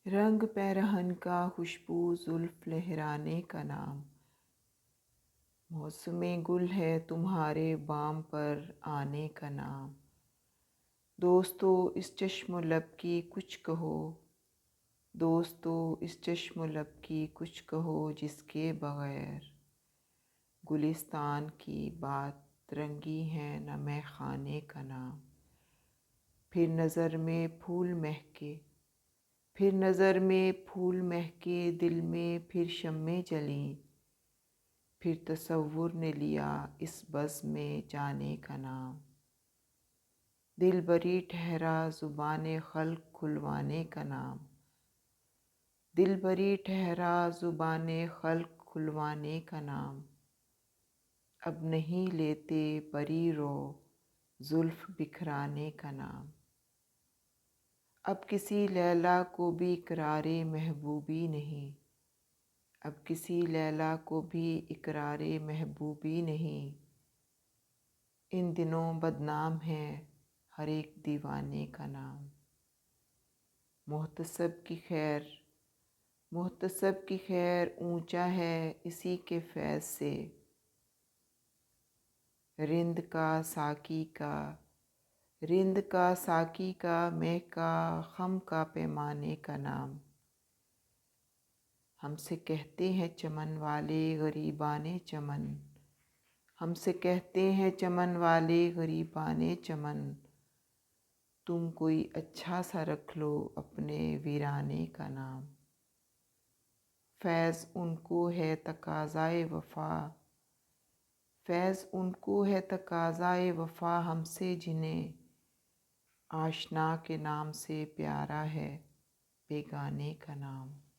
رنگ پیرہن کا خوشبو زلف لہرانے کا نام، موسم گل ہے تمہارے بام پر آنے کا نام۔ دوستو اس چشم و لب کی کچھ کہو، دوستو اس چشم و لب کی کچھ کہو، جس کے بغیر گلستان کی بات رنگی ہے نہ مے خانے کا نام۔ پھر نظر میں پھول مہکے، پھر نظر میں پھول مہکے، دل میں پھر شمعیں جلیں، پھر تصور نے لیا اس بزم میں جانے کا نام۔ دل بری ٹھہرا زبان خلق کھلوانے کا نام، دل بری ٹھہرا زبان خلق کھلوانے کا نام۔ اب نہیں لیتے پری رو زلف بکھرانے کا نام۔ اب کسی لیلا کو بھی اقرار محبوبی نہیں، اب کسی لیلا کو بھی اقرار محبوبی نہیں۔ ان دنوں بدنام ہے ہر ایک دیوانے کا نام۔ محتسب کی خیر، محتسب کی خیر اونچا ہے اسی کے فیض سے، رند کا ساقی کا، رند کا ساقی کا، مے کا خم کا پیمانے کا نام۔ ہم سے کہتے ہیں چمن والے غریبان چمن، ہم سے کہتے ہیں چمن والے غریبان چمن، تم کوئی اچھا سا رکھ لو اپنے ویرانے کا نام۔ فیض ان کو ہے تقاضائے وفا، فیض ان کو ہے تقاضائے وفا، ہم سے جنہیں آشنا کے نام سے پیارا ہے بیگانے کا نام۔